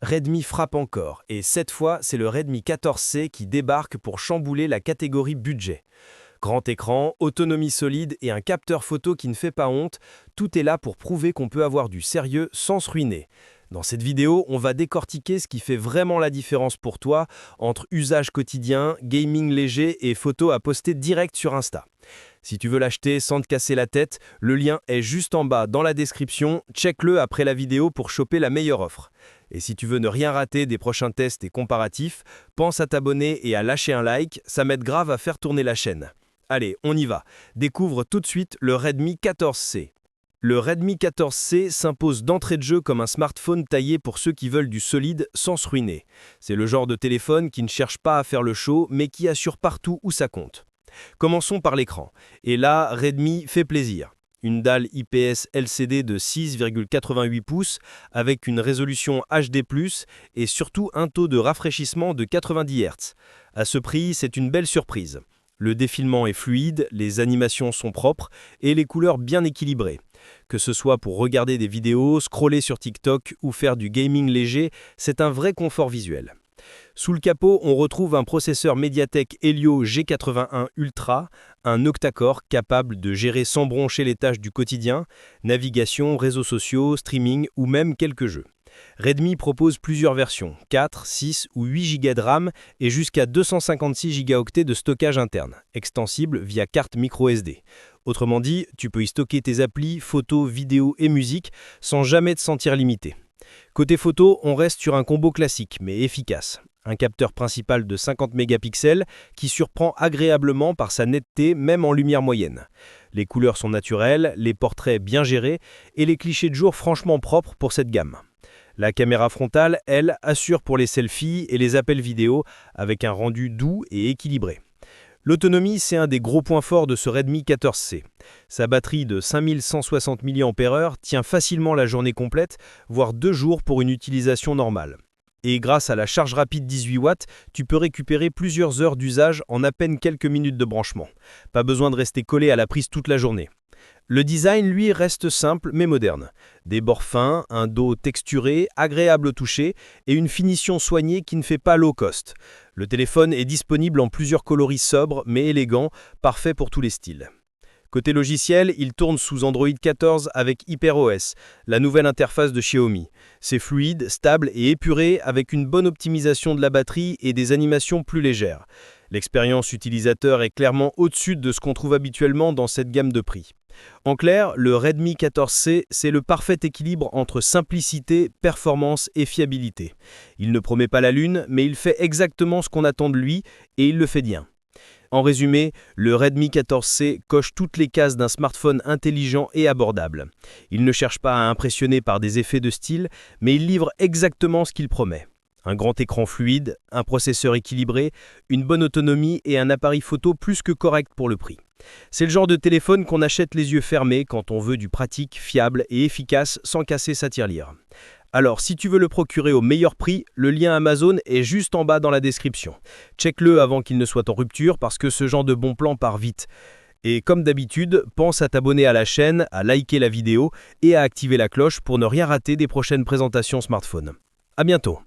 Redmi frappe encore, et cette fois, c'est le Redmi 14C qui débarque pour chambouler la catégorie budget. Grand écran, autonomie solide et un capteur photo qui ne fait pas honte, tout est là pour prouver qu'on peut avoir du sérieux sans se ruiner. Dans cette vidéo, on va décortiquer ce qui fait vraiment la différence pour toi entre usage quotidien, gaming léger et photos à poster direct sur Insta. Si tu veux l'acheter sans te casser la tête, le lien est juste en bas dans la description, check-le après la vidéo pour choper la meilleure offre. Et si tu veux ne rien rater des prochains tests et comparatifs, pense à t'abonner et à lâcher un like, ça m'aide grave à faire tourner la chaîne. Allez, on y va. Découvre tout de suite le Redmi 14C. Le Redmi 14C s'impose d'entrée de jeu comme un smartphone taillé pour ceux qui veulent du solide sans se ruiner. C'est le genre de téléphone qui ne cherche pas à faire le show, mais qui assure partout où ça compte. Commençons par l'écran. Et là, Redmi fait plaisir. Une dalle IPS LCD de 6,88 pouces avec une résolution HD+, et surtout un taux de rafraîchissement de 90 Hz. À ce prix, c'est une belle surprise. Le défilement est fluide, les animations sont propres et les couleurs bien équilibrées. Que ce soit pour regarder des vidéos, scroller sur TikTok ou faire du gaming léger, c'est un vrai confort visuel. Sous le capot, on retrouve un processeur Mediatek Helio G81 Ultra, un octa-core capable de gérer sans broncher les tâches du quotidien, navigation, réseaux sociaux, streaming ou même quelques jeux. Redmi propose plusieurs versions, 4, 6 ou 8 Go de RAM et jusqu'à 256 Go de stockage interne, extensible via carte microSD. Autrement dit, tu peux y stocker tes applis, photos, vidéos et musique sans jamais te sentir limité. Côté photo, on reste sur un combo classique mais efficace. Un capteur principal de 50 mégapixels qui surprend agréablement par sa netteté même en lumière moyenne. Les couleurs sont naturelles, les portraits bien gérés et les clichés de jour franchement propres pour cette gamme. La caméra frontale, elle, assure pour les selfies et les appels vidéo avec un rendu doux et équilibré. L'autonomie, c'est un des gros points forts de ce Redmi 14C. Sa batterie de 5160 mAh tient facilement la journée complète, voire 2 jours pour une utilisation normale. Et grâce à la charge rapide 18 watts, tu peux récupérer plusieurs heures d'usage en à peine quelques minutes de branchement. Pas besoin de rester collé à la prise toute la journée. Le design, lui, reste simple mais moderne. Des bords fins, un dos texturé, agréable au toucher et une finition soignée qui ne fait pas low cost. Le téléphone est disponible en plusieurs coloris sobres mais élégants, parfait pour tous les styles. Côté logiciel, il tourne sous Android 14 avec HyperOS, la nouvelle interface de Xiaomi. C'est fluide, stable et épuré avec une bonne optimisation de la batterie et des animations plus légères. L'expérience utilisateur est clairement au-dessus de ce qu'on trouve habituellement dans cette gamme de prix. En clair, le Redmi 14C, c'est le parfait équilibre entre simplicité, performance et fiabilité. Il ne promet pas la lune, mais il fait exactement ce qu'on attend de lui et il le fait bien. En résumé, le Redmi 14C coche toutes les cases d'un smartphone intelligent et abordable. Il ne cherche pas à impressionner par des effets de style, mais il livre exactement ce qu'il promet. Un grand écran fluide, un processeur équilibré, une bonne autonomie et un appareil photo plus que correct pour le prix. C'est le genre de téléphone qu'on achète les yeux fermés quand on veut du pratique, fiable et efficace sans casser sa tirelire. Alors, si tu veux le procurer au meilleur prix, le lien Amazon est juste en bas dans la description. Check-le avant qu'il ne soit en rupture parce que ce genre de bon plan part vite. Et comme d'habitude, pense à t'abonner à la chaîne, à liker la vidéo et à activer la cloche pour ne rien rater des prochaines présentations smartphone. À bientôt.